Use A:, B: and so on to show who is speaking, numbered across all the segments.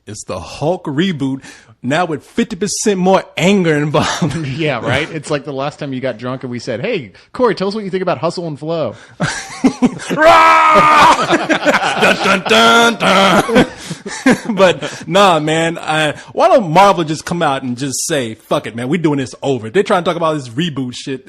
A: It's the Hulk reboot, now with 50% more anger involved.
B: Yeah, right? It's like the last time you got drunk and we said, hey, Corey, tell us what you think about Hustle and Flow.
A: Dun, dun, dun, dun. But nah, man, why don't Marvel just come out and just say, fuck it, man, we're doing this over. They're trying to talk about this reboot shit.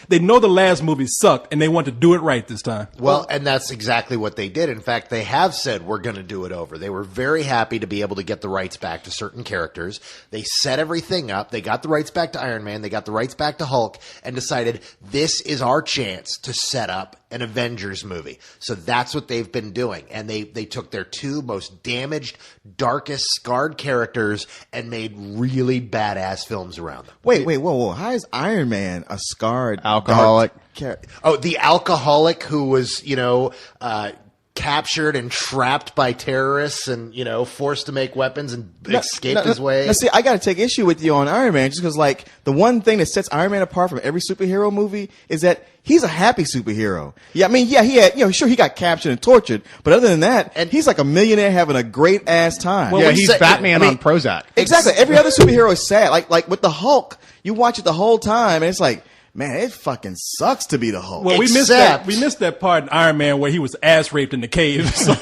A: They know the last movie sucked and they want to do it right this time.
C: Well, and that's exactly what they did. In fact, they have said we're going to do it over. They were very happy to be able to get the rights back to certain characters. They set everything up. They got the rights back to Iron Man. They got the rights back to Hulk and decided this is our chance to set up an Avengers movie. So that's what they've been doing. And they took their two most damaged, darkest, scarred characters and made really badass films around them.
D: Wait, whoa. How is Iron Man a scarred
B: Alcoholic.
C: Oh, the alcoholic who was, captured and trapped by terrorists and, forced to make weapons and escaped his way.
D: Now, see, I got to take issue with you on Iron Man just because, the one thing that sets Iron Man apart from every superhero movie is that he's a happy superhero. Yeah, I mean, he had, sure, he got captured and tortured, but other than that, and he's like a millionaire having a great ass time.
B: Well, he's Batman on Prozac.
D: Exactly. Every other superhero is sad. Like with the Hulk, you watch it the whole time, and it's like, man, it fucking sucks to be the Hulk.
A: Well, we missed that part in Iron Man where he was ass raped in the cave. So.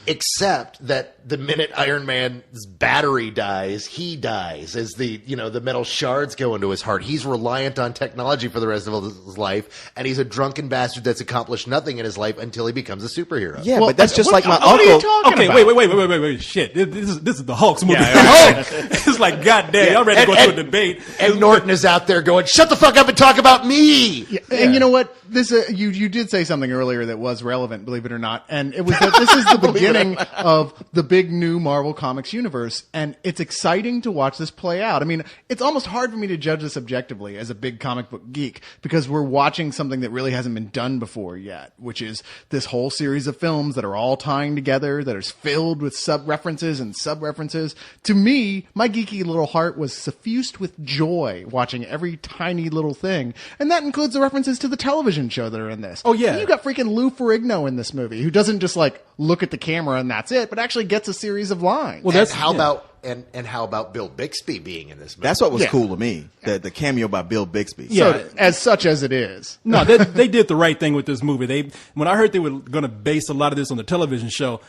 C: Except that the minute Iron Man's battery dies, he dies as the metal shards go into his heart. He's reliant on technology for the rest of his life, and he's a drunken bastard that's accomplished nothing in his life until he becomes a superhero.
D: Yeah, but that's just like my uncle.
B: What are you talking about?
A: Wait. Shit. This is the Hulk's movie.
B: Yeah,
A: the Hulk. It's like, goddamn, y'all ready to go to a debate.
C: And Norton is out there going, shut the fuck up and talk about me!
B: Yeah. And you know what? This you did say something earlier that was relevant, believe it or not, and it was that this is the beginning of the big new Marvel Comics universe, and it's exciting to watch this play out. I mean, it's almost hard for me to judge this objectively as a big comic book geek because we're watching something that really hasn't been done before yet, which is this whole series of films that are all tying together, that is filled with sub-references and sub-references. To me, my geeky little heart was suffused with joy watching every tiny little thing, and that includes the references to the television show that are in this.
A: Oh, yeah.
B: And you got freaking Lou Ferrigno in this movie, who doesn't just look at the camera and that's it, but actually gets a series of lines.
C: Well, that's how about Bill Bixby being in this movie?
D: That's what was cool to me. The cameo by Bill Bixby.
A: Yeah.
B: So, as such as it is.
A: No, they did the right thing with this movie. When I heard they were going to base a lot of this on the television show,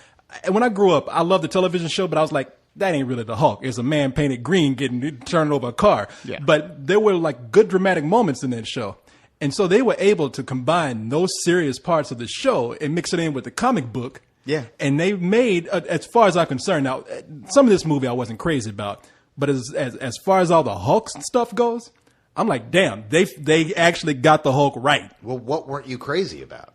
A: and when I grew up, I loved the television show, but I was like, that ain't really the Hulk. It's a man painted green getting turned over a car.
B: Yeah.
A: But there were good dramatic moments in that show. And so they were able to combine those serious parts of the show and mix it in with the comic book.
D: Yeah.
A: And they made, as far as I'm concerned, now, some of this movie I wasn't crazy about, but as far as all the Hulk stuff goes, I'm like, damn, they actually got the Hulk right.
C: Well, what weren't you crazy about?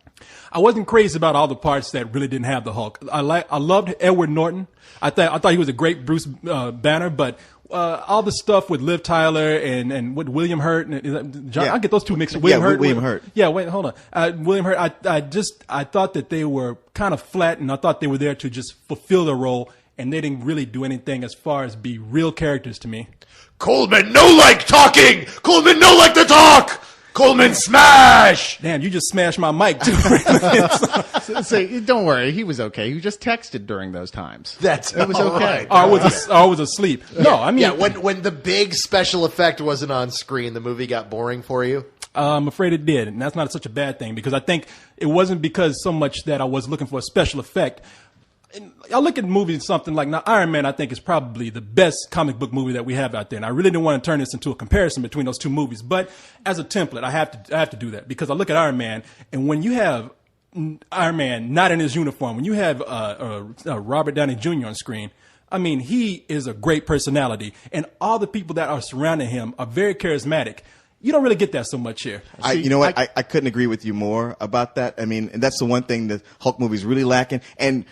A: I wasn't crazy about all the parts that really didn't have the Hulk. I loved Edward Norton. I thought he was a great Bruce Banner, but all the stuff with Liv Tyler and with William Hurt and John, I get those two mixed. William Hurt. Yeah, wait, hold on. William Hurt. I thought that they were kind of flat, and I thought they were there to just fulfill the role, and they didn't really do anything as far as be real characters to me.
C: Coleman, no like talking. Coleman, no like to talk. Coleman, smash!
A: Damn, you just smashed my mic too.
B: So, don't worry, he was okay. He just texted during those times.
C: It was okay.
A: Right. I was asleep. No, I mean,
C: yeah. When the big special effect wasn't on screen, the movie got boring for you.
A: I'm afraid it did, and that's not such a bad thing because I think it wasn't because so much that I was looking for a special effect. I look at movies something like now Iron Man. I think is probably the best comic book movie that we have out there, and I really didn't want to turn this into a comparison between those two movies. But as a template, I have to do that because I look at Iron Man, and when you have Iron Man not in his uniform, when you have Robert Downey Jr. on screen, I mean he is a great personality, and all the people that are surrounding him are very charismatic. You don't really get that so much here.
D: You know what? I couldn't agree with you more about that. I mean, and that's the one thing the Hulk movie is really lacking. And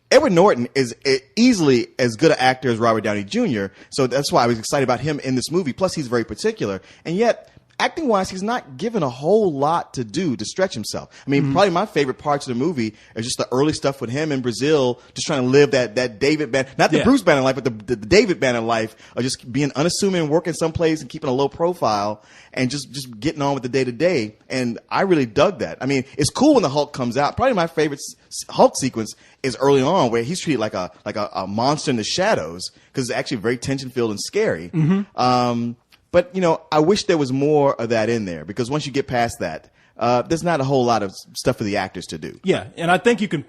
D: Edward Norton is easily as good an actor as Robert Downey Jr., so that's why I was excited about him in this movie. Plus, he's very particular. And yet, acting wise, he's not given a whole lot to do to stretch himself. I mean, probably my favorite parts of the movie are just the early stuff with him in Brazil, just trying to live that David Banner, not the Bruce Banner life, but the David Banner life of just being unassuming, working someplace and keeping a low profile and just getting on with the day to day. And I really dug that. I mean, it's cool when the Hulk comes out. Probably my favorite Hulk sequence is early on where he's treated like a monster in the shadows because it's actually very tension filled and scary. But, you know, I wish there was more of that in there because once you get past that, there's not a whole lot of stuff for the actors to do.
A: Yeah, and I think you can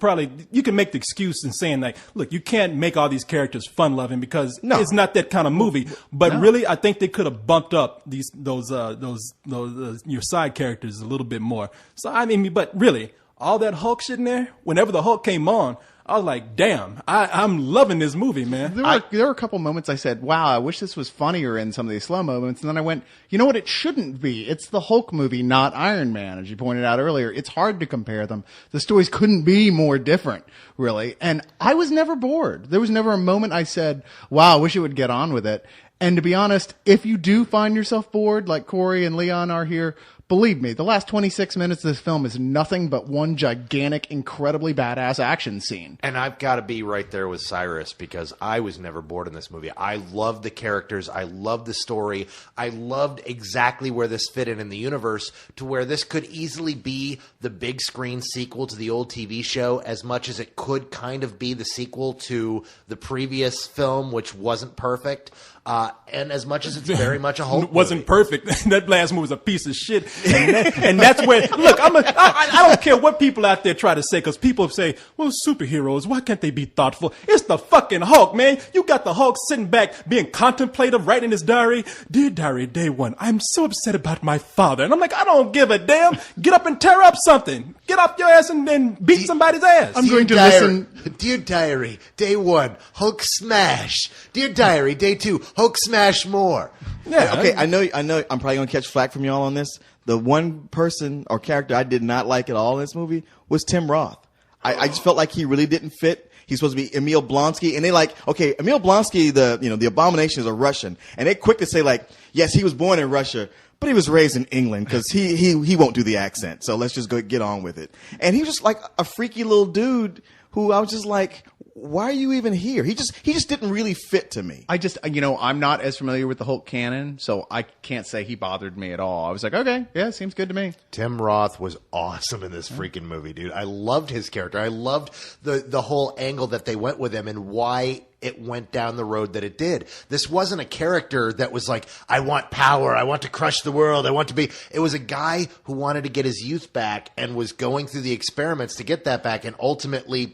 A: make the excuse in saying like, look, you can't make all these characters fun loving because it's not that kind of movie. But really, I think they could have bumped up those your side characters a little bit more. So I mean, but really, all that Hulk shit in there. Whenever the Hulk came on, I was like, damn, I'm loving this movie, man.
B: There were a couple moments I said, wow, I wish this was funnier in some of these slow moments. And then I went, you know what? It shouldn't be. It's the Hulk movie, not Iron Man. As you pointed out earlier, it's hard to compare them. The stories couldn't be more different, really. And I was never bored. There was never a moment I said, wow, I wish it would get on with it. And to be honest, if you do find yourself bored, like Corey and Leon are here, believe me, the last 26 minutes of this film is nothing but one gigantic, incredibly badass action scene.
C: And I've got to be right there with Cyrus because I was never bored in this movie. I loved the characters. I loved the story. I loved exactly where this fit in the universe to where this could easily be the big screen sequel to the old TV show as much as it could kind of be the sequel to the previous film, which wasn't perfect. And as much as it's very much a Hulk
A: wasn't
C: movie.
A: perfect. That last movie was a piece of shit. And that's where, look, I don't care what people out there try to say, because people say, well, superheroes, why can't they be thoughtful? It's the fucking Hulk, man. You got the Hulk sitting back, being contemplative, writing in his diary. Dear diary, day one, I'm so upset about my father. And I'm like, I don't give a damn. Get up and tear up something. Get off your ass and then beat somebody's ass.
B: I'm going to listen.
C: Dear diary, day one, Hulk smash. Dear diary, day two, Hulk smash more.
D: Yeah. Okay, I know. I'm probably gonna catch flack from y'all on this. The one person or character I did not like at all in this movie was Tim Roth. I just felt like he really didn't fit. He's supposed to be Emil Blonsky, and they like, okay, Emil Blonsky, the Abomination is a Russian, and they quick to say like, yes, he was born in Russia, but he was raised in England because he won't do the accent. So let's just get on with it. And he was just like a freaky little dude who I was just like, why are you even here? He just didn't really fit to me.
B: I'm not as familiar with the Hulk canon, so I can't say he bothered me at all. I was like, okay, yeah, seems good to me.
C: Tim Roth was awesome in this freaking movie, dude. I loved his character. I loved the whole angle that they went with him and why it went down the road that it did. This wasn't a character that was like, I want power, I want to crush the world, I want to be... It was a guy who wanted to get his youth back and was going through the experiments to get that back and ultimately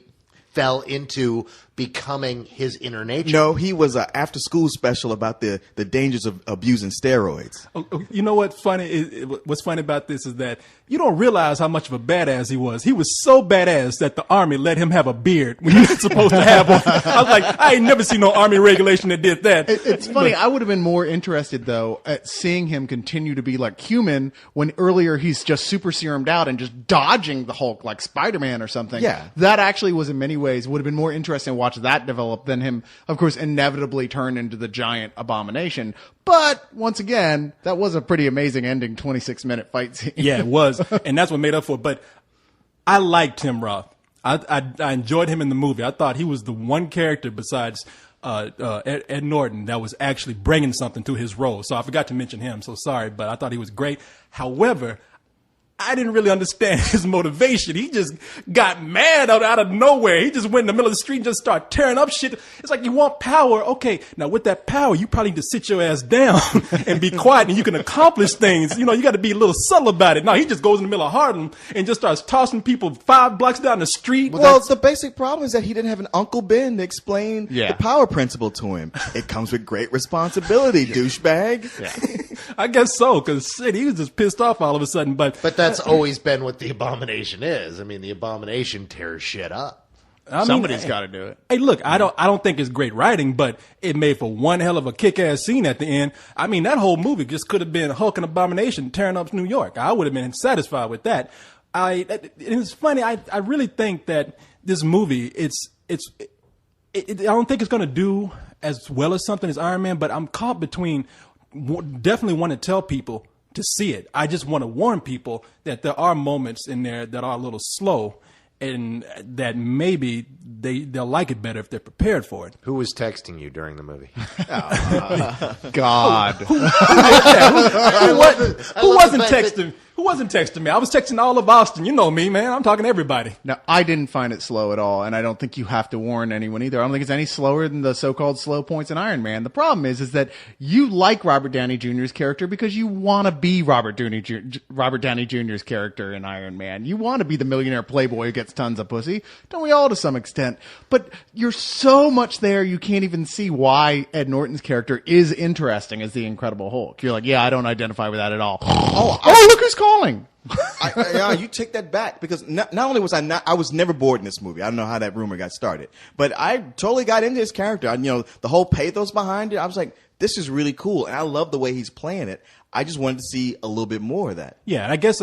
C: fell into becoming his inner nature.
D: No, he was an after-school special about the dangers of abusing steroids.
A: You know what's funny? What's funny about this is that you don't realize how much of a badass he was. He was so badass that the Army let him have a beard when you're not supposed to have one. I was like, I ain't never seen no Army regulation that did that.
B: It's funny. I would have been more interested, though, at seeing him continue to be like human when earlier he's just super serumed out and just dodging the Hulk like Spider-Man or something.
D: Yeah.
B: That actually was in many ways would have been more interesting to watch that develop than him, of course, inevitably turn into the giant abomination. But once again, that was a pretty amazing ending 26-minute fight scene.
A: Yeah, it was. And that's what made up for it. But I liked Tim Roth. I enjoyed him in the movie. I thought he was the one character besides Ed Norton that was actually bringing something to his role. So I forgot to mention him. So sorry, but I thought he was great. However, I didn't really understand his motivation. He just got mad out of nowhere. He just went in the middle of the street and just started tearing up shit. It's like, you want power. Okay, now with that power, you probably need to sit your ass down and be quiet and you can accomplish things. You know, you got to be a little subtle about it. No, he just goes in the middle of Harlem and just starts tossing people 5 blocks down the street.
D: Well, the basic problem is that he didn't have an Uncle Ben to explain the power principle to him. It comes with great responsibility, douchebag.
B: Yeah.
A: I guess so, because shit, he was just pissed off all of a sudden. But
C: that's always been what the Abomination is. I mean, the Abomination tears shit up.
B: Somebody's got to do it.
A: Hey, look, I don't think it's great writing, but it made for one hell of a kick-ass scene at the end. I mean, that whole movie just could have been Hulk and Abomination tearing up New York. I would have been satisfied with that. It's funny. I really think that this movie, I don't think it's going to do as well as something as Iron Man, but I'm caught between definitely want to tell people to see it. I just want to warn people that there are moments in there that are a little slow, and that maybe they'll like it better if they're prepared for it.
C: Who was texting you during the movie?
B: God.
A: Who wasn't texting me? I was texting all of Austin. You know me, man. I'm talking to everybody.
B: Now, I didn't find it slow at all, and I don't think you have to warn anyone either. I don't think it's any slower than the so-called slow points in Iron Man. The problem is that you like Robert Downey Jr.'s character because you want to be Robert Downey Jr.'s character in Iron Man. You want to be the millionaire playboy who gets tons of pussy. Don't we all to some extent? But you're so much there, you can't even see why Ed Norton's character is interesting as the Incredible Hulk. You're like, yeah, I don't identify with that at all. Oh, look who's calling.
D: You take that back, because not only was I was never bored in this movie. I don't know how that rumor got started, but I totally got into his character. The whole pathos behind it. I was like, this is really cool, and I love the way he's playing it. I just wanted to see a little bit more of that.
A: Yeah, and I guess